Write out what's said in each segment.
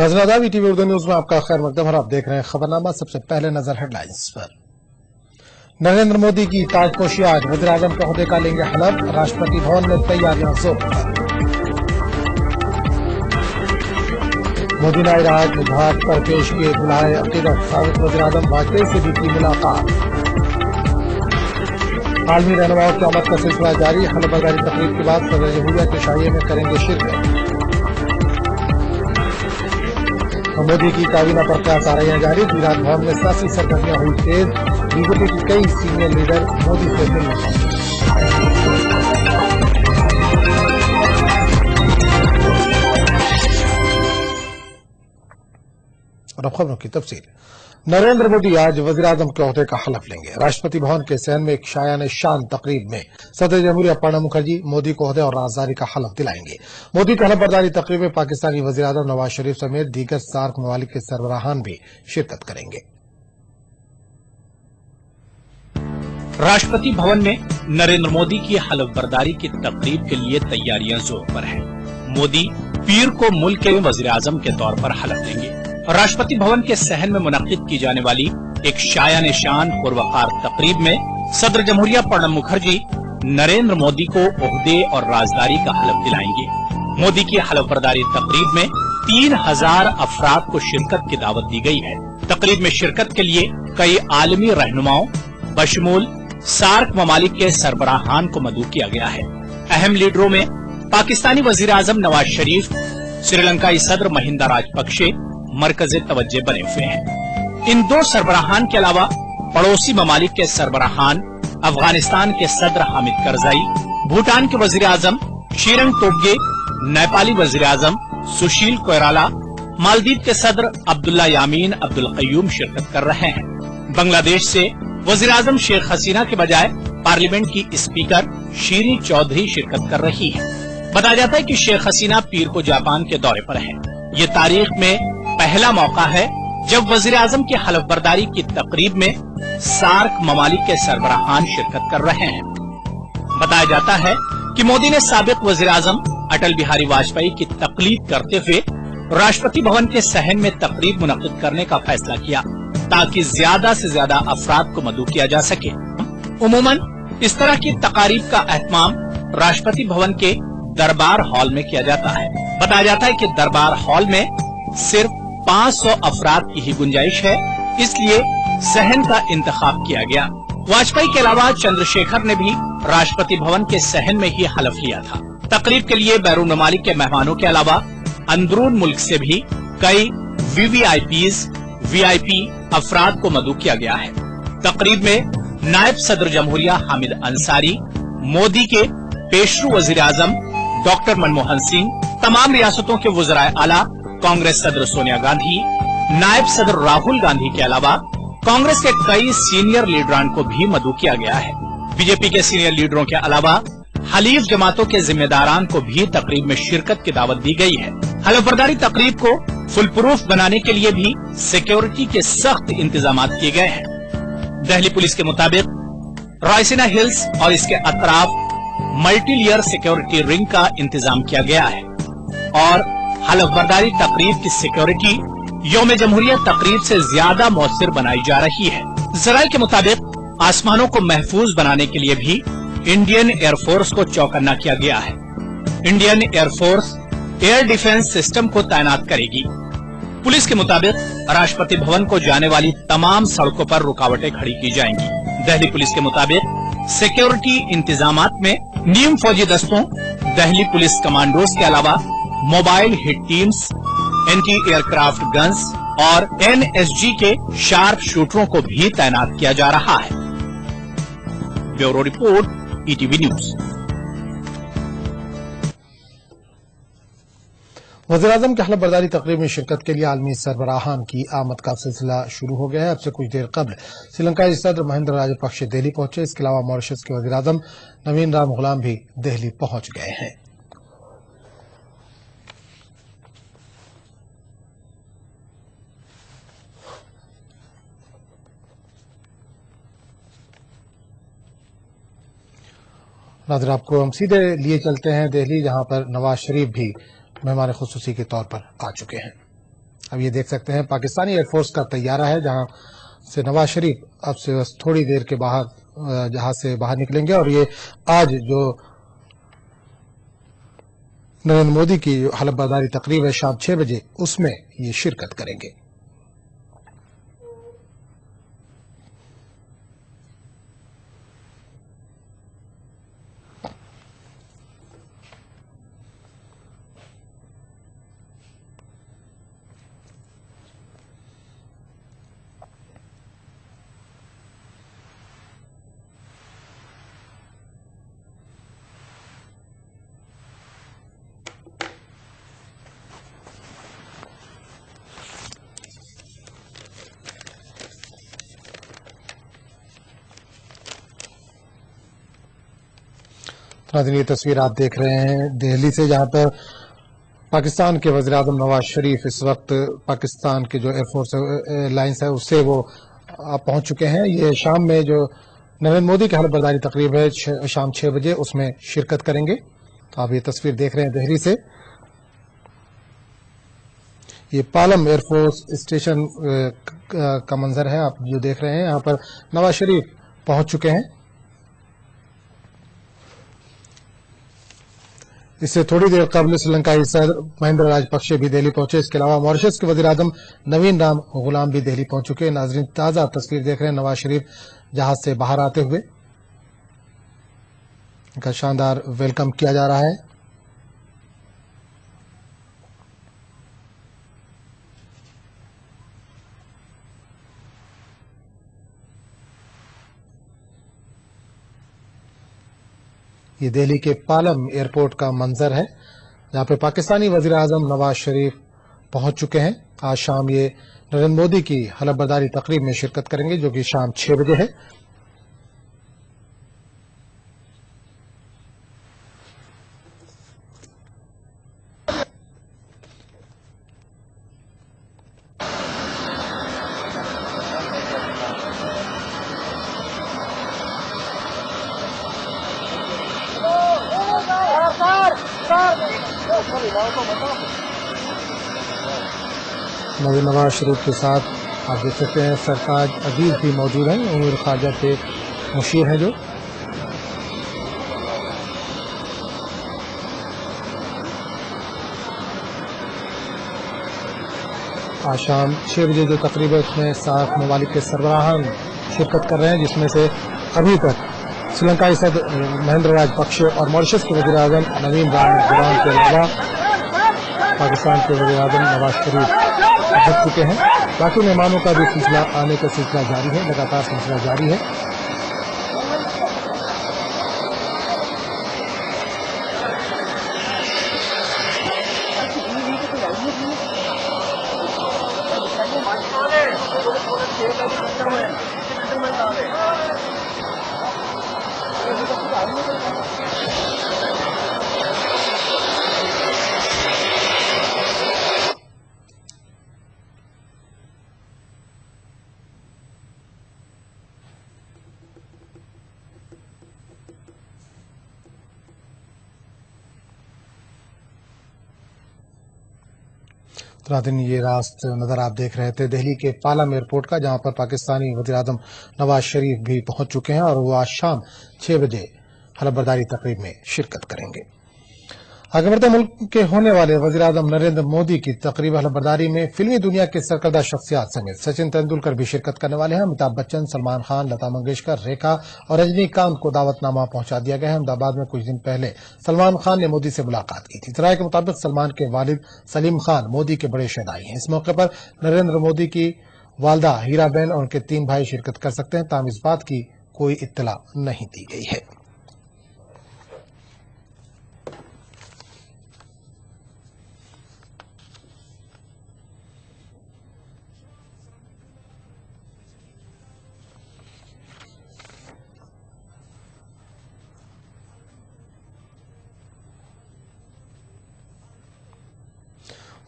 नाज़रीन TV Urdu news में आपका खैर मकदम है। आप देख रहे हैं खबरनामा। सबसे पहले नजर हेडलाइंस पर। नरेंद्र मोदी की ताजपोशी आज, वज़ीर-ए-आज़म के ओहदे का लेंगे हलफ। राष्ट्रपति भवन में तैयारियां जोर पर। मोदी ने राज घाट पर पेश किए दुल्हाए अकीदत। साबिक वज़ीर-ए-आज़म वाजपेयी से भी की मुलाकात। आलमी रहनुमाओं की आमद का सिलसिला जारी। हलफबरदारी तकरीब के बाद सदर जमहूरिया के शाहिये में करेंगे शिरकत। मोदी की काबीना पर क्या कार्रवाइयां जारी। गुजरात भवन में सियासी सरगर्मियां हुई तेज। बीजेपी के कई सीनियर लीडर मोदी से मिलने पहुंचे। और अब खबरों की तफसील। नरेंद्र मोदी आज वज़ीर-ए-आज़म के ओहदे का हलफ लेंगे। राष्ट्रपति भवन के सहन में एक शायान शान तकरीब में सदर जमहूरिया प्रणब मुखर्जी मोदी को ओहदे और राजदारी का हलफ दिलाएंगे। मोदी की हलफबरदारी तकरीब में पाकिस्तानी वज़ीर-ए-आज़म नवाज शरीफ समेत दीगर सार्क ममालिक के सरबराहान भी शिरकत करेंगे। राष्ट्रपति भवन में नरेंद्र मोदी की हलफबरदारी की तकरीब के लिए तैयारियां जोर पर हैं। मोदी पीर को मुल्क के वज़ीर-ए-आज़म के तौर पर हलफ लेंगे। राष्ट्रपति भवन के सहन में मुनक्किद की जाने वाली एक शायान शान पुरवकार तकरीब में सदर जमहूरिया प्रणब मुखर्जी नरेंद्र मोदी को ओहदे और राजदारी का हलफ दिलाएंगे। मोदी की हलफबरदारी तकरीब में 3000 अफराद को शिरकत की दावत दी गई है। तकरीब में शिरकत के लिए कई आलमी रहनुमाओं बशमूल सार्क ममालिक के सरबराहान को मदऊ किया गया है। अहम लीडरों में पाकिस्तानी वज़ीर-ए-आज़म नवाज शरीफ, श्रीलंकाई सदर महिंदा राजपक्षे मरकज़े तवज्जो बने हुए हैं। इन दो सरबराहान के अलावा पड़ोसी ममालिक के सरबराहान, अफगानिस्तान के सदर हामिद करजाई, भूटान के वज़ीर-ए-आज़म शीरंग तोब्गे, नेपाली वज़ीर-ए-आज़म सुशील कोइराला, मालदीव के सदर अब्दुल्ला यामीन अब्दुल क़य्यूम शिरकत कर रहे हैं। बांग्लादेश से वज़ीर-ए-आज़म शेख हसीना के बजाय पार्लियामेंट की स्पीकर शीरी चौधरी शिरकत कर रही है। बताया जाता है कि शेख हसीना पीर को जापान के दौरे पर है। ये तारीख में पहला मौका है जब वज़ीर-ए-आज़म की हलफबरदारी की तकरीब में सार्क ममालिक के सरबराहान शिरकत कर रहे हैं। बताया जाता है कि मोदी ने साबिक वज़ीर-ए-आज़म अटल बिहारी वाजपेयी की तकलीद करते हुए राष्ट्रपति भवन के सहन में तकरीब मुनक्किद करने का फैसला किया ताकि ज्यादा से ज्यादा अफराद को मदऊ किया जा सके। उमूमन इस तरह की तकारीब का एहतमाम राष्ट्रपति भवन के दरबार हॉल में किया जाता है। बताया जाता है कि दरबार हॉल में सिर्फ 500 अफराद की ही गुंजाइश है, इसलिए सहन का इंतखाब किया गया। वाजपेयी के अलावा चंद्रशेखर ने भी राष्ट्रपति भवन के सहन में ही हलफ लिया था। तकरीब के लिए बैरून ममालिक के मेहमानों के अलावा अंदरून मुल्क से भी कई वीवीआईपीज वीआईपी अफराद को मदऊ किया गया है। तकरीब में नायब सदर जमहूरिया हामिद अंसारी, मोदी के पेशरू वज़ीर-ए-आज़म डॉक्टर मनमोहन सिंह, तमाम रियासतों के वज़राए आला, कांग्रेस सदर सोनिया गांधी, नायब सदर राहुल गांधी के अलावा कांग्रेस के कई सीनियर लीडरान को भी मदऊ किया गया है। बीजेपी के सीनियर लीडरों के अलावा हलीफ जमातों के जिम्मेदारान को भी तकरीब में शिरकत की दावत दी गई है। हलफबरदारी तकरीब को फुल प्रूफ बनाने के लिए भी सिक्योरिटी के सख्त इंतजाम किए गए हैं। दिल्ली पुलिस के मुताबिक रायसीना हिल्स और इसके अतराफ मल्टी लेयर सिक्योरिटी रिंग का इंतजाम किया गया है और हलफबरदारी तकरीब की सिक्योरिटी यौम जमहूरिया तकरीब से ज्यादा मौसर बनाई जा रही है। जराये के मुताबिक आसमानों को महफूज बनाने के लिए भी इंडियन एयरफोर्स को चौकन्ना किया गया है। Indian air force air defence system को तैनात करेगी। पुलिस के मुताबिक राष्ट्रपति भवन को जाने वाली तमाम सड़कों पर रुकावटें खड़ी की जाएंगी। दिल्ली पुलिस के मुताबिक सिक्योरिटी इंतजामात में नीम फौजी दस्तों, दिल्ली पुलिस कमांडोज के अलावा mobile hit teams, anti aircraft guns और एनएसजी के शार्प शूटरों को भी तैनात किया जा रहा है। Bureau report, ETV news. वज़ीर-ए-आज़म की हलफबरदारी तकरीब में शिरकत के लिए आलमी सरबराहान की आमद का सिलसिला शुरू हो गया है। अब से कुछ देर कबल श्रीलंकाई सदर महिंदा राजपक्षे दिल्ली पहुंचे। इसके अलावा मॉरिशस के वज़ीर-ए-आज़म नवीन राम गुलाम भी दिल्ली पहुंच गए हैं। नाज़रीन, आपको हम सीधे लिए चलते हैं दिल्ली, जहां पर नवाज शरीफ भी मेहमान खुसूसी के तौर पर आ चुके हैं। अब ये देख सकते हैं पाकिस्तानी एयरफोर्स का तैयारा है, जहां से नवाज शरीफ अब से बस थोड़ी देर के जहाज से बाहर निकलेंगे और ये आज जो नरेंद्र मोदी की हलफ बर्दारी तकरीब है शाम 6 बजे, उसमें ये शिरकत करेंगे। नाज़रीन, ये तस्वीर आप देख रहे हैं दिल्ली से, जहां पर पाकिस्तान के वज़ीर आज़म नवाज शरीफ इस वक्त पाकिस्तान के जो एयरफोर्स एयरलाइंस है उससे वो पहुंच चुके हैं। ये शाम में जो नरेंद्र मोदी की हलफ बर्दारी तकरीब है शाम 6 बजे, उसमें शिरकत करेंगे। तो आप ये तस्वीर देख रहे हैं दिल्ली से, ये पालम एयरफोर्स स्टेशन का मंजर है आप जो देख रहे हैं। यहाँ पर नवाज शरीफ पहुंच चुके हैं। इससे थोड़ी देर कबल श्रीलंकाई सदर महिंद्रा राजपक्षे भी दिल्ली पहुंचे। इसके अलावा मॉरिशस के वजीर आजम नवीन राम गुलाम भी दिल्ली पहुंच चुके हैं। नाजरीन, ताजा तस्वीर देख रहे हैं नवाज शरीफ जहाज से बाहर आते हुए, इनका शानदार वेलकम किया जा रहा है। ये दिल्ली के पालम एयरपोर्ट का मंजर है, जहां पे पाकिस्तानी वजीर आजम नवाज शरीफ पहुंच चुके हैं। आज शाम ये नरेंद्र मोदी की हलफ बर्दारी तकरीब में शिरकत करेंगे, जो कि शाम 6 बजे है। नवाज शरीफ के साथ आप देख सकते हैं सरताज अजीज भी मौजूद हैं, उमर ख्वाजा के मुशीर हैं जो। आज शाम 6 बजे जो तकरीब है उसमें 7 ममालिक के सरबराहान शिरकत कर रहे हैं, जिसमें से अभी तक श्रीलंकाई सदर महिंद्रा राजपक्षे और मॉरिशस के वज़ीर आज़म नवीन राम गुलाम के अलावा पाकिस्तान के वज़ीर आज़म नवाज शरीफ पहुंच चुके हैं। बाकी मेहमानों का भी सिलसिला आने का सिलसिला जारी है, लगातार सिलसिला जारी है। नाज़रीन, ये रास्त नज़र आप देख रहे थे दिल्ली के पालम एयरपोर्ट का, जहां पर पाकिस्तानी वज़ीर आज़म नवाज शरीफ भी पहुंच चुके हैं और वो आज शाम 6 बजे हलफ बर्दारी तकरीब में शिरकत करेंगे। आगे बढ़ते मुल्क के होने वाले वज़ीर आज़म नरेंद्र मोदी की तकरीब हलफ बर्दारी में फिल्मी दुनिया के सरकर्दा शख्सियात समेत सचिन तेंदुलकर भी शिरकत करने वाले हैं। अमिताभ बच्चन, सलमान खान, लता मंगेशकर, रेखा और रजनीकांत को दावतनामा पहुंचा दिया गया है। अहमदाबाद में कुछ दिन पहले सलमान खान ने मोदी से मुलाकात की थी। इतराए के मुताबिक सलमान के वालिद सलीम खान मोदी के बड़े शहनाई हैं। इस मौके पर नरेंद्र मोदी की वालदा हीराबेन और उनके 3 भाई शिरकत कर सकते हैं, ताहम इस बात की कोई इत्तला नहीं दी गई है।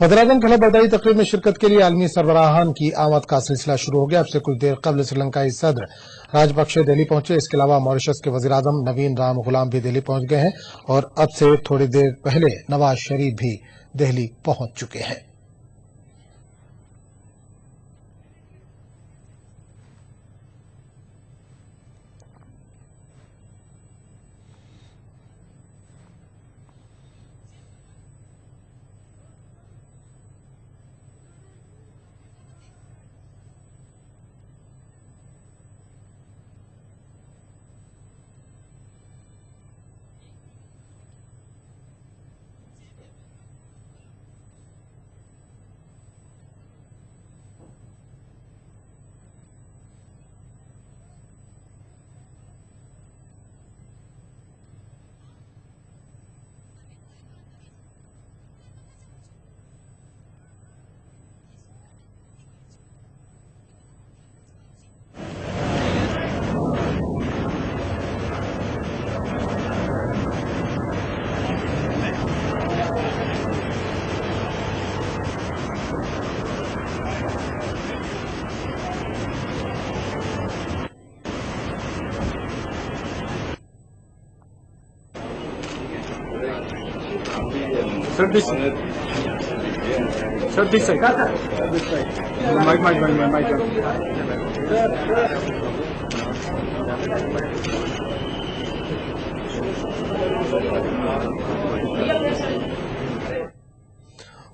वज़ीर-ए-आज़म की हलफ बर्दारी तकरीब में शिरकत के लिए आलमी सरबराहान की आमद का सिलसिला शुरू हो गया। अब से कुछ देर कबल श्रीलंकाई सदर राजपक्षे दिल्ली पहुंचे। इसके अलावा मॉरिशस के वज़ीर आज़म नवीन राम गुलाम भी दिल्ली पहुंच गए हैं और अब से थोड़ी देर पहले नवाज शरीफ भी दिल्ली पहुंच चुके हैं।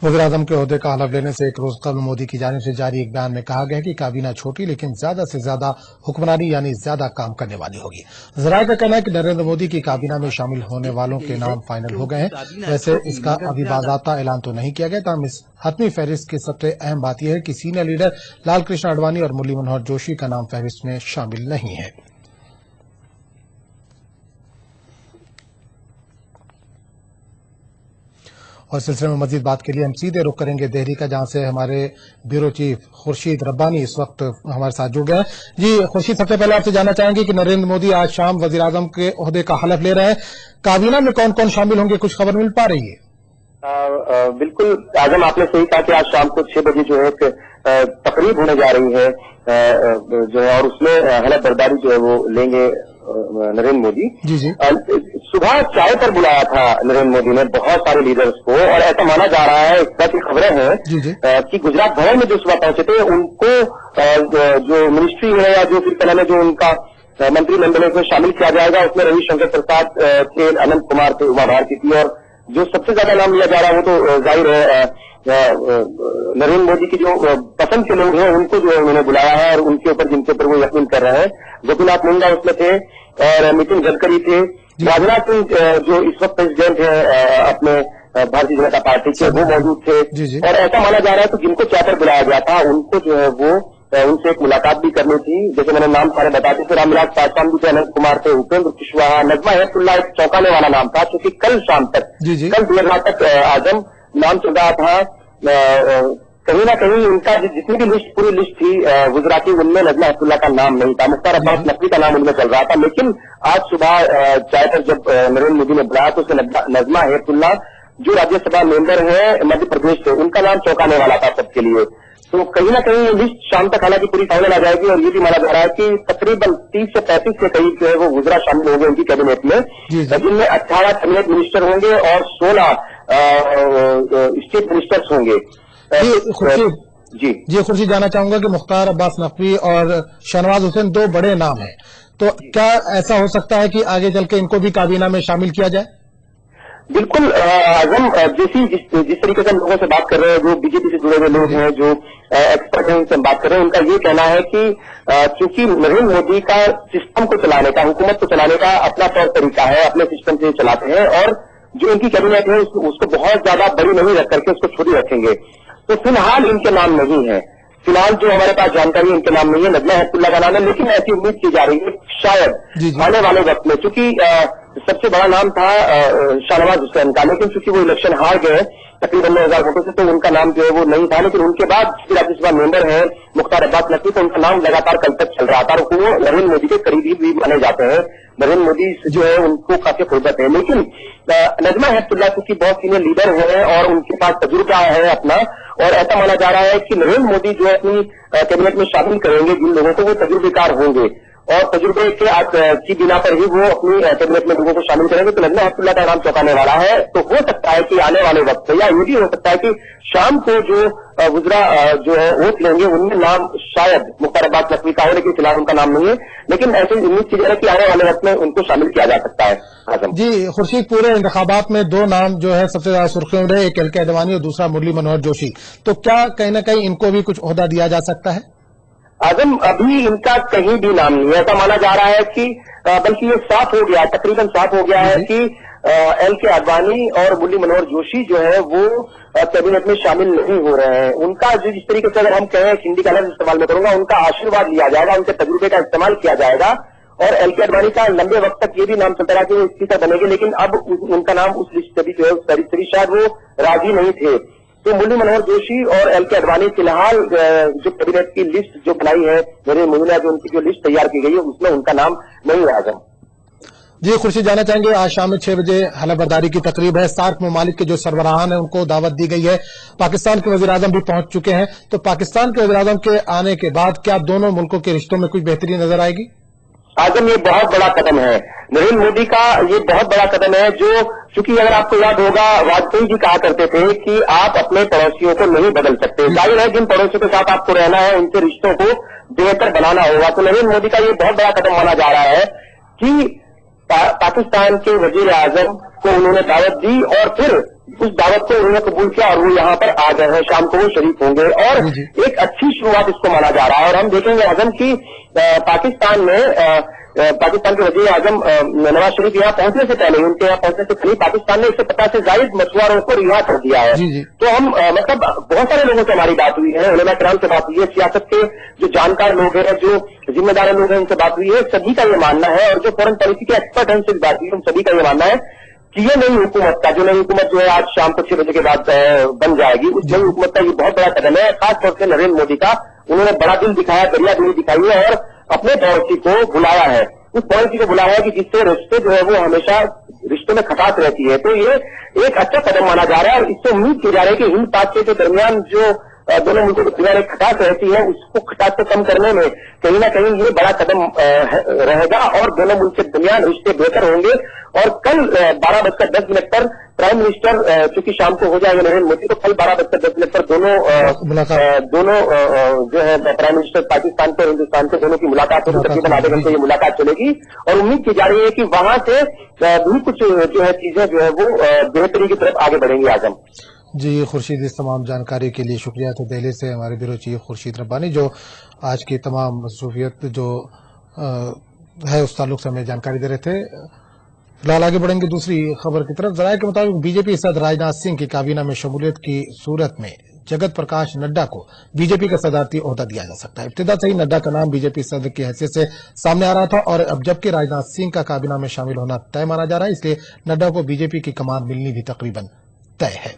वज़ीर-ए-आज़म के ओहदे का हलफ लेने से एक रोज कबल मोदी की जानिब से जारी एक बयान में कहा गया कि काबीना छोटी लेकिन ज्यादा से ज्यादा हुक्मरानी यानी ज्यादा काम करने वाली होगी। ज़राए का कहना है कि नरेंद्र मोदी की काबीना में शामिल होने वालों के नाम फाइनल हो गए हैं। वैसे इसका अभी बाज़ाब्ता ऐलान तो नहीं किया गया, तमाम इस हतमी फहरिस्त की सबसे अहम बात यह है कि सीनियर लीडर लाल कृष्ण आडवाणी और मुरली मनोहर जोशी का नाम फहरिस्त में शामिल नहीं है। और सिलसिले में मजीद बात के लिए हम सीधे रुख करेंगे दिल्ली का, जहां से हमारे ब्यूरो चीफ खुर्शीद रब्बानी इस वक्त हमारे साथ जुड़ गए हैं। जी खुर्शीद, सबसे पहले आपसे जानना चाहेंगे कि नरेंद्र मोदी आज शाम वजीर आजम के ओहदे का हलफ ले रहे हैं, काबीना में कौन कौन शामिल होंगे, कुछ खबर मिल पा रही है? बिल्कुल आजम, आपने सही कहा कि आज शाम को 6 बजे जो है तकरीब होने जा रही है जो है, और उसमें हलफ बर्दारी जो है वो लेंगे नरेंद्र मोदी। जी। सुबह चाय पर बुलाया था नरेंद्र मोदी ने बहुत सारे लीडर्स को, और ऐसा माना जा रहा है, इस तरह की खबरें हैं कि गुजरात भवन में जो सुबह पहुंचे थे उनको जो मिनिस्ट्री है या जो फिर कहना जो उनका मंत्रिमंडल में शामिल किया जाएगा, उसमें रविशंकर प्रसाद थे, अनंत कुमार थे, उमा भारती थी, और जो सबसे ज्यादा नाम लिया जा रहा है वो तो जाहिर है नरेंद्र मोदी की जो पसंद के लोग हैं उनको जो है उन्होंने बुलाया है, और उनके ऊपर जिनके ऊपर वो यकीन कर रहे हैं। गोपीनाथ मुंडा उसमें थे और नितिन गडकरी थे, राजनाथ सिंह जो इस वक्त प्रेसिडेंट है अपने भारतीय जनता पार्टी के, वो मौजूद थे। और ऐसा माना जा रहा है कि जिनको चाय पर बुलाया गया था उनको जो है वो उनसे एक मुलाकात भी करनी थी। जैसे मैंने नाम सारे बताते थे, रामविलास पासवान भी थे, अनंत कुमार थे, उपेंद्र कुशवाहा, नजमा हेपतुल्ला एक चौंकाने वाला नाम था, क्योंकि कल शाम तक कल देर रात तक आजम नाम चल रहा था। कहीं ना कहीं उनका जितनी भी लिस्ट पूरी लिस्ट थी गुजराती, उनमें नजमा हेपतुल्ला का नाम नहीं था, मुख्तार अब्बास नकवी का नाम उनमें चल रहा था। लेकिन आज सुबह चाय पर जब नरेंद्र मोदी ने बुलाया तो उसमें नजमा हेपतुल्ला जो राज्यसभा मेंबर है मध्य प्रदेश से, उनका नाम चौंकाने वाला था सबके लिए। तो कहीं ना कहीं ये लिस्ट शाम तक हालांकि पूरी फाइनल आ जाएगी, और ये भी माना जा रहा है कि तकरीबन 30 से 35 के करीब जो है वो गुजरात शामिल होंगे उनकी कैबिनेट में, जिनमें 18 कैबिनेट मिनिस्टर होंगे और 16 स्टेट मिनिस्टर्स होंगे। जी खुर्शीद, जानना चाहूंगा कि मुख्तार अब्बास नकवी और शहनवाज हुसैन 2 बड़े नाम हैं, तो क्या ऐसा हो सकता है कि आगे चल के इनको भी काबीना में शामिल किया जाए? बिल्कुल आजम, जिस तरीके से हम लोगों से बात कर रहे हैं, जो बीजेपी से जुड़े हुए लोग हैं, जो एक्सपर्ट हैं, उनसे हम बात कर रहे हैं, उनका ये कहना है कि चूंकि नरेंद्र मोदी का सिस्टम को चलाने का, हुकूमत को चलाने का अपना तौर तरीका है, अपने सिस्टम से चलाते हैं, और जो इनकी कैबिनेट है उसको बहुत ज्यादा बड़ी नहीं रख करके उसको छोटी रखेंगे। तो फिलहाल इनके नाम नहीं है, फिलहाल जो हमारे पास जानकारी इनके नाम नहीं है, नजमा हेपतुल्ला का नाम है, लेकिन ऐसी उम्मीद की जा रही है शायद आने वाले वक्त में, चूंकि सबसे बड़ा नाम था शहनवाज हुसैन का, लेकिन चूंकि वो इलेक्शन हार गए तकरीबन 9,000 वोटों से, तो उनका नाम जो है वो नहीं था। लेकिन उनके बाद राज्यसभा मेंबर है मुख्तार अब्बास नकवी, तो उनका नाम लगातार कल तक चल रहा था, और वो नरेंद्र मोदी के करीबी भी माने जाते हैं। नरेंद्र मोदी जो है उनको काफी फुर्सत है, लेकिन नजमा हेपतुल्ला क्योंकि बहुत सीनियर लीडर है और उनके पास तजुर्बा है अपना, और ऐसा माना जा रहा है कि नरेंद्र मोदी जो अपनी कैबिनेट में शामिल करेंगे जिन लोगों को, वो तजुर्बेकार होंगे, और तजुर्बे की बिना पर ही वो अपनी कैबिनेट में लोगों को शामिल करेंगे। तो नजमा हेपतुल्ला का नाम चौंकाने वाला है। तो हो सकता है कि आने वाले वक्त, या ये भी हो सकता है कि शाम को जो गुजरा जो है वोट लेंगे उनमें नाम शायद मुख्तार अब्बास नकवी का हो, लेकिन फिलहाल उनका नाम नहीं है। लेकिन ऐसी उम्मीद की जा रही है कि आने वाले वक्त में उनको शामिल किया जा सकता है। आजम जी खुर्शीद, पूरे इंतखाबात में 2 नाम जो है सबसे ज्यादा सुर्खियों में रहे, एक एल के आडवाणी और दूसरा मुरली मनोहर जोशी, तो क्या कहीं ना कहीं इनको भी कुछ ओहदा दिया जा सकता है? आजम अभी इनका कहीं भी नाम नहीं है, ऐसा माना जा रहा है कि बल्कि ये साफ हो गया, तकरीबन साफ हो गया है कि एल के आडवाणी और मुरली मनोहर जोशी जो है वो कैबिनेट में शामिल नहीं हो रहे हैं। उनका जिस तरीके से अगर हम कहें, हिंदी का लफ्ज इस्तेमाल में करूंगा, उनका आशीर्वाद लिया जाएगा, उनके तजुर्बे का इस्तेमाल किया जाएगा। और एल के आडवाणी का लंबे वक्त तक ये भी नाम चलता रहा कि वो स्पीकर बनेंगे, लेकिन अब उनका नाम उस लिस्ट से भी शायद वो राजी नहीं थे। तो मुरली मनोहर जोशी और एल के आडवाणी फिलहाल जो कैबिनेट की लिस्ट जो बनाई है नरेंद्र मोदी ने, जो उनकी जो लिस्ट तैयार की गई है उसमें उनका नाम नहीं है। आजम जी खुर्शीद, जानना चाहेंगे, आज शाम में 6 बजे हलफ बर्दारी की तकरीब है, सार्क ममालिक के जो सरबराहान है उनको दावत दी गई है, पाकिस्तान के वज़ीर आज़म भी पहुंच चुके हैं, तो पाकिस्तान के वज़ीर आज़म के आने के बाद क्या दोनों मुल्कों के रिश्तों में कुछ बेहतरी नजर आएगी? आजम ये बहुत बड़ा कदम है, नरेंद्र मोदी का ये बहुत बड़ा कदम है, जो चूंकि अगर आपको याद होगा वाजपेयी जी कहा करते थे कि आप अपने पड़ोसियों को नहीं बदल सकते, जाहिर है जिन पड़ोसियों के साथ आपको रहना है उनसे रिश्तों को बेहतर बनाना होगा। तो नरेंद्र मोदी का ये बहुत बड़ा कदम माना जा रहा है कि पाकिस्तान के वजीर आजम को उन्होंने दावत दी और फिर उस दावत को उन्होंने कबूल किया और वो यहाँ पर आ गए हैं, शाम को वो शरीक होंगे और एक अच्छी शुरुआत इसको माना जा रहा है। और हम देखेंगे आजम की पाकिस्तान में पाकिस्तान के वजीर आजम नवाज शरीफ यहाँ पहुंचने से पहले, उनके यहाँ पहुंचने से पहले पाकिस्तान ने 150 से ज्यादा मछुआरों को रिहा कर दिया है। तो हम मतलब बहुत सारे लोगों से हमारी बात हुई है, उलमा किराम से बात हुई है, सियासत के जो जानकार लोग हैं, जो जिम्मेदार लोग हैं, उनसे बात हुई है, सभी का ये मानना है और जो फॉरेन पॉलिसी के एक्सपर्ट हैं उनसे भी बात हुई है, उन सभी का ये मानना है कि ये नई हुकूमत का, जो नई हुकूमत जो है आज शाम को 6 बजे के बाद बन जाएगी, उस नई हुकूमत का ये बहुत बड़ा कदम है। खासतौर से नरेंद्र मोदी का, उन्होंने बड़ा दिल दिखाया, दरिया दिली दिखाई है और अपने पड़ोसी को बुलाया है, उस पॉलिसी को बुलाया है कि जिससे रिश्ते जो है वो हमेशा रिश्तों में खटास रहती है। तो ये एक अच्छा कदम माना जा रहा है और इससे उम्मीद की जा रही है कि हिंद पाक के दरमियान जो दोनों मुल्कों के दरमियान एक खटास रहती है, उसको खटास को कम करने में कहीं ना कहीं ये बड़ा कदम रहेगा और दोनों मुल्क के दरमियान रिश्ते बेहतर होंगे। और कल 12:10 पर प्राइम मिनिस्टर चूंकि शाम को हो जाएंगे नरेंद्र मोदी, तो कल 12:10 पर दोनों जो है प्राइम मिनिस्टर पाकिस्तान के और हिंदुस्तान के दोनों की मुलाकात होगी। तकरीबन आधे घंटे ये मुलाकात चलेगी और उम्मीद की जा रही है कि वहां से भी कुछ जो है चीजें जो है वो बेहतरी की तरफ आगे बढ़ेंगी। आजम जी, खुर्शीद, इस तमाम जानकारी के लिए शुक्रिया। तो दिल्ली से हमारे ब्यूरो चीफ खुर्शीद रब्बानी जो आज की तमाम मसरूफियत जो है उस ताल्लुक से हमें जानकारी दे रहे थे। फिलहाल आगे बढ़ेंगे दूसरी खबर की तरफ। जराये के मुताबिक बीजेपी सदर राजनाथ सिंह की काबीना में शमूलियत की सूरत में जगत प्रकाश नड्डा को बीजेपी का सदारती ओहदा दिया जा सकता है। इब्तिदा से ही नड्डा का नाम बीजेपी सदर की हैसियत से सामने आ रहा था और अब जबकि राजनाथ सिंह का काबीना में शामिल होना तय माना जा रहा है, इसलिए नड्डा को बीजेपी की कमान मिलनी भी तकरीबन तय है।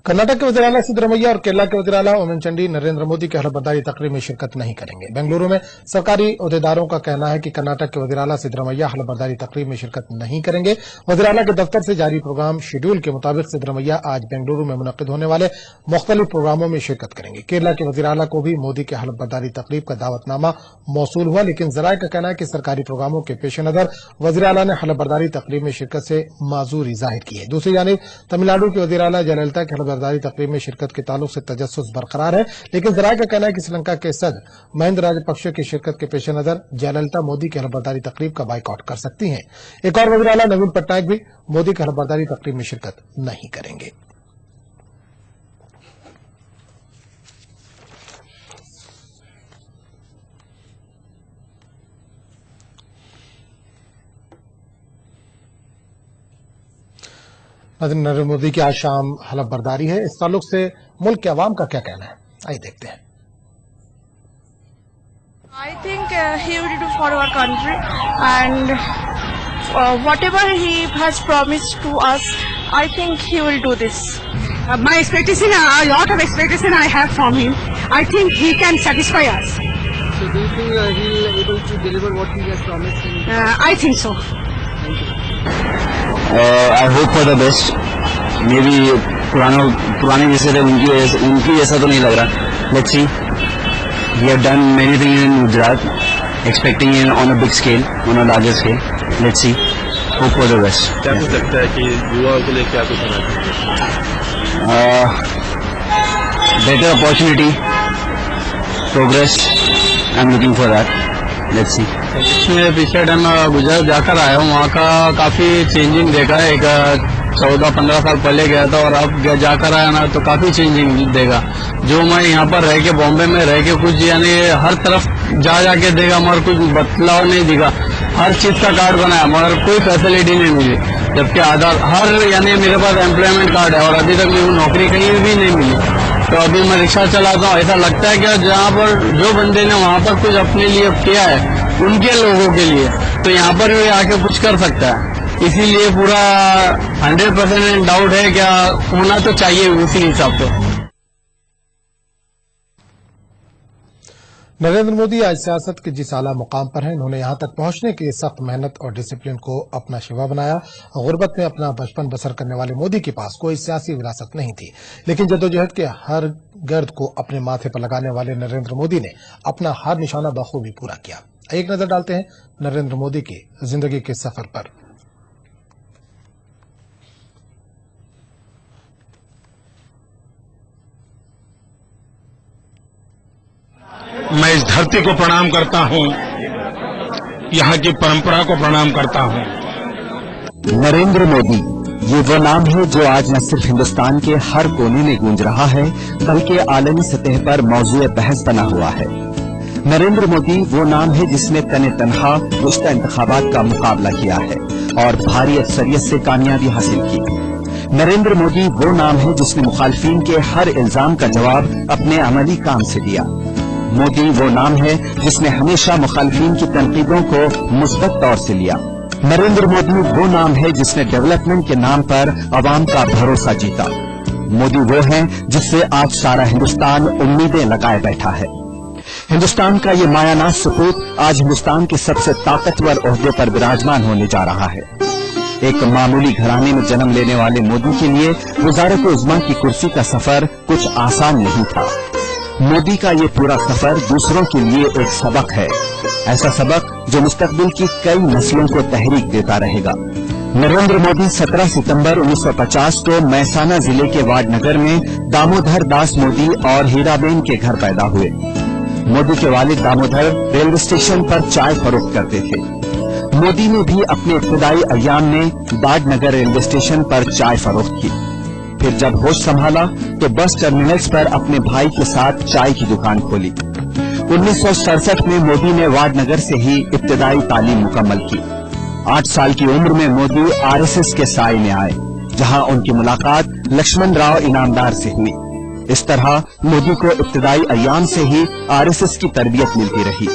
कर्नाटक के वज़ीर आला सिद्धरमैया और केरला के वज़ीर आला ओमन चंडी नरेंद्र मोदी के हलफबर्दारी तकरीब में शिरकत नहीं करेंगे। बेंगलुरु में सरकारी अहदेदारों का कहना है कि कर्नाटक के वज़ीर आला सिद्धरमैया हलफबर्दारी तकरीब में शिरकत नहीं करेंगे। वज़ीर आला के दफ्तर से जारी प्रोग्राम शेड्यूल के मुताबिक सिद्धरमैया आज बेंगलुरु में मुनक्किद होने वाले मुख्तलिफ प्रोग्रामों में शिरकत करेंगे। केरला के वज़ीर आला को भी मोदी के हलफबर्दारी तकरीब का दावतनामा मौसूल हुआ, लेकिन जराये का कहना है कि सरकारी प्रोग्रामों के पेश नजर वज़ीर आला ने हलफबर्दारी तकरीब में शिरकत से माजूरी जाहिर की है। दूसरी जानिब तमिलनाडु के वज़ीर आला जयललिता की हलफबर्दारी तकरीब में शिरकत के ताल्लुक से तजस्सुस बरकरार है, लेकिन जराये का कहना है कि श्रीलंका के सदर महिंदा राजपक्षे की शिरकत के पेश नजर जयललिता मोदी की हलफबर्दारी तकरीब का बाइकआउट कर सकती हैं। एक और वज़ीर आला नवीन पटनायक भी मोदी की हलफबर्दारी तकरीब में शिरकत नहीं करेंगे। नरेंद्र मोदी की आज शाम हलफ बर्दारी है, इस ताल्लुक से मुल्क के अवाम का क्या कहना है, आइए देखते हैं। I think he will do for our country and whatever he has promised to us, I think he will do this. My expectation, a lot of expectation I have from him. I think he can satisfy us. So do you think he will able to deliver what he has promised? I think so. I hope for the best. Maybe पुराने जैसे थे उनकी जैसा तो नहीं लग रहा. Let's see. We have done many things in Gujarat, expecting it on a big scale, on a larger scale. Let's see. Hope for the best. क्या कुछ लगता है कि युवाओं के लिए क्या कुछ होना चाहिए? Better opportunity, progress. I'm looking for that. Let's see. मैं पिछले टाइम गुजरात जाकर आया हूँ, वहाँ का काफी चेंजिंग देखा है। एक 14-15 साल पहले गया था और अब जाकर आया ना तो काफी चेंजिंग देखा। जो मैं यहाँ पर रह के बॉम्बे में रह के कुछ यानी हर तरफ जाके देखा मगर कुछ बदलाव नहीं दिखा। हर चीज का कार्ड बनाया मगर कोई फैसिलिटी नहीं मिली, जबकि आधार हर यानी मेरे पास एम्प्लॉयमेंट कार्ड है और अभी तक मेरी नौकरी कहीं भी नहीं मिली। तो अभी मैं रिक्शा चलाता हूँ, ऐसा लगता है कि जहाँ पर जो बंदे ने वहाँ पर कुछ अपने लिए किया है उनके लोगों के लिए, तो यहाँ पर भी आके कुछ कर सकता है। इसीलिए पूरा 100% डाउट है, क्या होना तो चाहिए उसी हिसाब से। नरेंद्र मोदी आज सियासत के जिस आला मुकाम पर हैं, उन्होंने यहां तक पहुंचने के लिए सख्त मेहनत और डिसिप्लिन को अपना शिवा बनाया। गुर्बत में अपना बचपन बसर करने वाले मोदी के पास कोई सियासी विरासत नहीं थी, लेकिन जद्दोजहद के हर गर्द को अपने माथे पर लगाने वाले नरेंद्र मोदी ने अपना हर निशाना बखूबी पूरा किया। एक नजर डालते हैं नरेंद्र मोदी की जिंदगी के सफर पर। मैं इस धरती को प्रणाम करता हूं, यहां की परंपरा को प्रणाम करता हूं। नरेंद्र मोदी, ये वो नाम है जो आज न सिर्फ हिंदुस्तान के हर कोने में गूंज रहा है, बल्कि आलमी सतह पर मौजूए बहस बना हुआ है। नरेंद्र मोदी वो नाम है जिसने तने तनहा गुज़श्ता इंतखाबात का मुकाबला किया है और भारी अक्सरियत से कामयाबी हासिल की। नरेंद्र मोदी वो नाम है जिसने मुखालफिन के हर इल्जाम का जवाब अपने अमली काम से दिया। मोदी वो नाम है जिसने हमेशा मुखालफिन की तनकीदों को मुस्बत तौर से लिया। नरेंद्र मोदी वो नाम है जिसने डेवलपमेंट के नाम पर अवाम का भरोसा जीता। मोदी वो है जिससे आज सारा हिंदुस्तान उम्मीदें लगाए बैठा है। हिंदुस्तान का ये मायानाज सपूत आज हिंदुस्तान के सबसे ताकतवर ओहदे पर विराजमान होने जा रहा है। एक मामूली घराने में जन्म लेने वाले मोदी के लिए वज़ारत उज़्मा की कुर्सी का सफर कुछ आसान नहीं था। मोदी का ये पूरा सफर दूसरों के लिए एक सबक है, ऐसा सबक जो मुस्तकबिल की कई नस्लों को तहरीक देता रहेगा। नरेंद्र मोदी 17 सितंबर 1950 को महसाना जिले के वाडनगर में दामोदर दास मोदी और हीराबेन के घर पैदा हुए। मोदी के वालिद दामोदर रेलवे स्टेशन पर चाय फरोख्त करते थे। मोदी ने भी अपने इब्तदाई अय्याम में वाडनगर रेलवे स्टेशन पर चाय फरोख्त की। फिर जब होश संभाला तो बस टर्मिनल्स पर अपने भाई के साथ चाय की दुकान खोली। 1967 में मोदी ने वाडनगर से ही इब्तदाई तालीम मुकम्मल की। 8 साल की उम्र में मोदी आरएसएस के साए में आए, जहां उनकी मुलाकात लक्ष्मण राव इनामदार से हुई। इस तरह मोदी को इब्तदाई अय्याम से ही आरएसएस की तरबियत मिलती रही।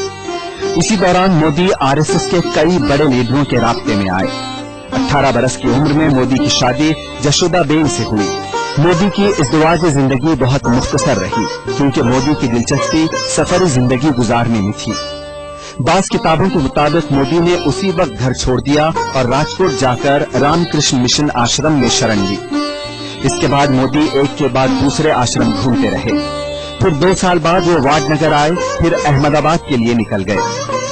इसी दौरान मोदी आरएसएस के कई बड़े लीडरों के राब्ते में आए। 18 बरस की उम्र में मोदी की शादी जशोदाबेन से हुई। मोदी की इज़्दिवाज जिंदगी बहुत मुख्तसर रही, क्योंकि मोदी की दिलचस्पी सफरी जिंदगी गुजारने में थी। बाज़ किताबों के मुताबिक मोदी ने उसी वक्त घर छोड़ दिया और राजकोट जाकर रामकृष्ण मिशन आश्रम में शरण ली। इसके बाद मोदी एक के बाद दूसरे आश्रम घूमते रहे। फिर 2 साल बाद वो वाडनगर आए, फिर अहमदाबाद के लिए निकल गए,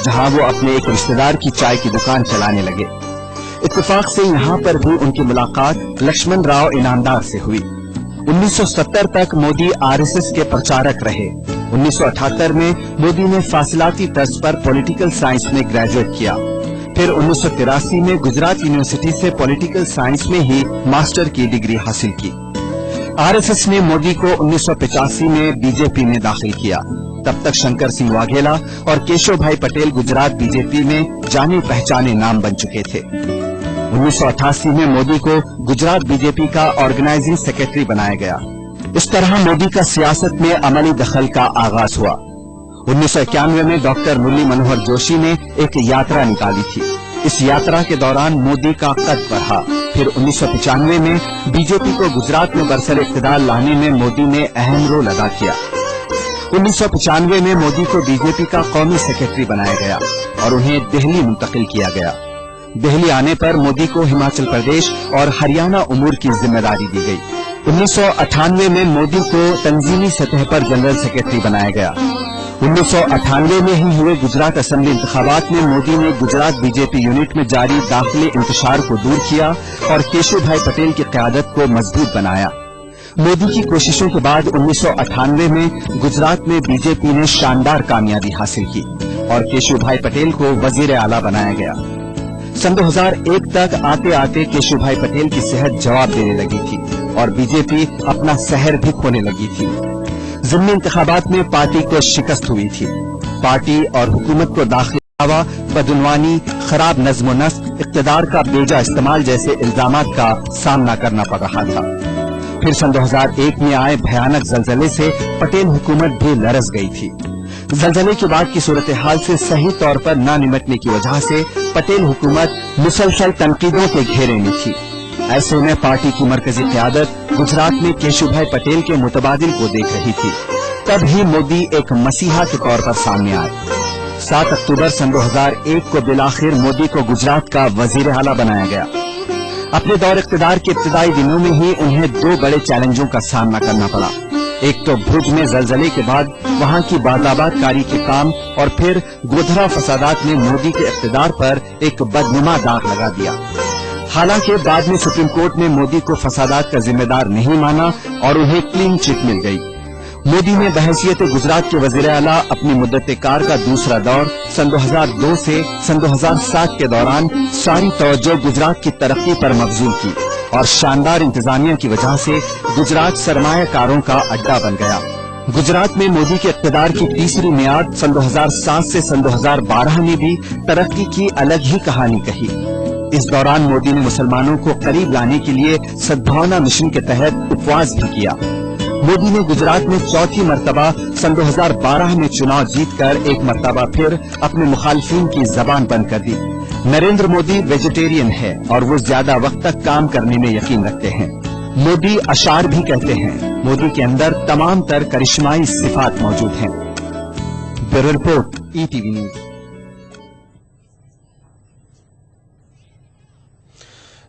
जहां वो अपने एक रिश्तेदार की चाय की दुकान चलाने लगे। इत्तेफाक से यहाँ पर भी उनकी मुलाकात लक्ष्मण राव इनामदार से हुई। 1970 तक मोदी आरएसएस के प्रचारक रहे। 1978 में मोदी ने फासिलाती तर्ज पर पॉलिटिकल साइंस में ग्रेजुएट किया। फिर 1983 में गुजरात यूनिवर्सिटी से पॉलिटिकल साइंस में ही मास्टर की डिग्री हासिल की। आरएसएस ने मोदी को 1985 में बीजेपी में दाखिल किया। तब तक शंकर सिंह वाघेला और केशव भाई पटेल गुजरात बीजेपी में जाने पहचाने नाम बन चुके थे। 1988 में मोदी को गुजरात बीजेपी का ऑर्गेनाइजिंग सेक्रेटरी बनाया गया। इस तरह मोदी का सियासत में अमली दखल का आगाज हुआ। 1991 में डॉक्टर मुरली मनोहर जोशी ने एक यात्रा निकाली थी। इस यात्रा के दौरान मोदी का कद बढ़ा। फिर 1995 में बीजेपी को गुजरात में बरसर इक़्तिदार लाने में मोदी ने अहम रोल अदा किया। 1995 में मोदी को बीजेपी का कौमी सेक्रेटरी बनाया गया और उन्हें दिल्ली मुंतकिल किया गया। दिल्ली आने पर मोदी को हिमाचल प्रदेश और हरियाणा उमूर की जिम्मेदारी दी गई। 1998 में मोदी को तंजीमी सतह पर जनरल सेक्रेटरी बनाया गया। 1998 में ही हुए गुजरात असेंबली इंतखाबात में मोदी ने गुजरात बीजेपी यूनिट में जारी दाखिली इंतशार को दूर किया और केशव भाई पटेल की क़यादत को मजबूत बनाया। मोदी की कोशिशों के बाद 1998 में गुजरात में बीजेपी ने शानदार कामयाबी हासिल की और केशव भाई पटेल को वजीर आला बनाया गया। सन 2001 तक आते आते केशव भाई पटेल की सेहत जवाब देने लगी थी और बीजेपी अपना सहर भी खोने लगी थी। ज़िमनी इंतखाबात में पार्टी को शिकस्त हुई थी। पार्टी और हुकूमत को दाखिल हवा, बदउनवानी, खराब नज़्म व नस्क, इक़्तिदार का बेजा इस्तेमाल जैसे इल्जामात का सामना करना पड़ रहा था। फिर सन 2001 में आए भयानक जलजले से पटेल हुकूमत भी लरस गई थी। जलजले के बाद की सूरत हाल से सही तौर पर न निपटने की वजह से पटेल हुकूमत मुसलसल तनकीदों के घेरे में थी। ऐसे में पार्टी की मरकजी क़यादत गुजरात में केशव भाई पटेल के मुतबादिल को देख रही थी। तब ही मोदी एक मसीहा के तौर पर सामने आए। 7 अक्टूबर सन 2001 को बिलाखिर मोदी को गुजरात का वजीर आला बनाया गया। अपने दौर इख्तिदार के इब्तिदाई दिनों में ही उन्हें 2 बड़े चैलेंजों का सामना करना पड़ा। एक तो भुज में जलजले के बाद वहां की बाजाबादकारी के काम, और फिर गोधरा फसादात ने मोदी के इख्तिदार पर एक बदनुमा दाग लगा दिया। हालांकि बाद में सुप्रीम कोर्ट ने मोदी को फसादात का जिम्मेदार नहीं माना और उन्हें क्लीन चिट मिल गई। मोदी ने बहैसियत गुजरात के वजीर आला अपनी मुद्दत कार का दूसरा दौर सन 2002 से सन 2007 के दौरान सारी तवज्जो गुजरात की तरक्की पर मबजूल की, और शानदार इंतजामिया की वजह से गुजरात सरमायाकारों का अड्डा बन गया। गुजरात में मोदी के इक़्तिदार की तीसरी मियाद सन 2007 से सन 2012 में भी तरक्की की अलग ही कहानी कही। इस दौरान मोदी ने मुसलमानों को करीब लाने के लिए सद्भावना मिशन के तहत उपवास भी किया। मोदी ने गुजरात में चौथी मर्तबा सन 2012 में चुनाव जीतकर एक मर्तबा फिर अपने मुखालिफिन की जबान बंद कर दी। नरेंद्र मोदी वेजिटेरियन है और वो ज्यादा वक्त तक काम करने में यकीन रखते हैं। मोदी अशार भी कहते हैं। मोदी के अंदर तमाम तर करिश्माई सिफात मौजूद हैं। Bureau report, ETV news.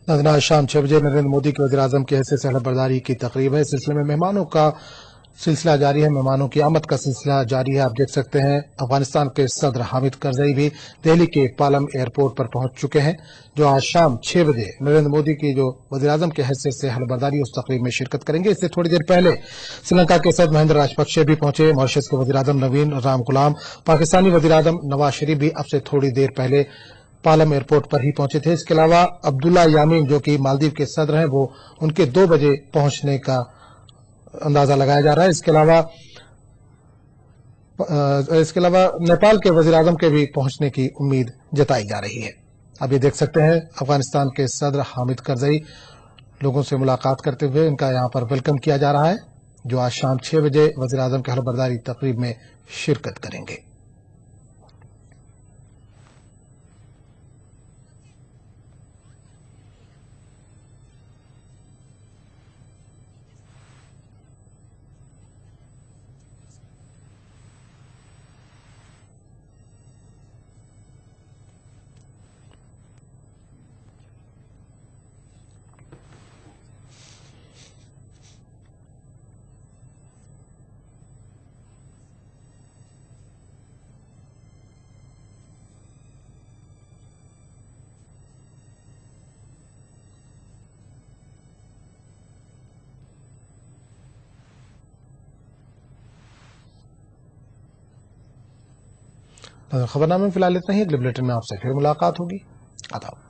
नाज़रीन, आज शाम 6 बजे नरेंद्र मोदी के वज़ीर-ए-आज़म की हैसियत से हलफबरदारी की तकरीब है। इस सिलसिले में मेहमानों का सिलसिला जारी है, मेहमानों की आमद का सिलसिला जारी है। आप देख सकते हैं अफगानिस्तान के सदर हामिद करजई भी दिल्ली के पालम एयरपोर्ट पर पहुंच चुके हैं, जो आज शाम 6 बजे नरेंद्र मोदी की जो वज़ीर-ए-आज़म की हैसियत से हलफबरदारी उस तकरीब में शिरकत करेंगे। इससे थोड़ी देर पहले श्रीलंका के सदर महिंद्रा राजपक्षे भी पहुंचे। मॉरिशस के वज़ीर-ए-आज़म नवीन रामगुलाम, पाकिस्तानी वज़ीर-ए-आज़म नवाज शरीफ भी अब से थोड़ी देर पहले पालम एयरपोर्ट पर ही पहुंचे थे। इसके अलावा अब्दुल्ला यामीन, जो कि मालदीव के सदर हैं, वो उनके 2 बजे पहुंचने का अंदाजा लगाया जा रहा है। इसके अलावा नेपाल के वज़ीर-ए-आज़म के भी पहुंचने की उम्मीद जताई जा रही है। अब ये देख सकते हैं अफगानिस्तान के सदर हामिद करजई लोगों से मुलाकात करते हुए इनका यहां पर वेलकम किया जा रहा है, जो आज शाम 6 बजे वज़ीर-ए-आज़म के हलफबरदारी तकरीब में शिरकत करेंगे। खबरनामे में फिलहाल इतना ही। अगले बुलेटिन में आपसे फिर मुलाकात होगी। आदाब।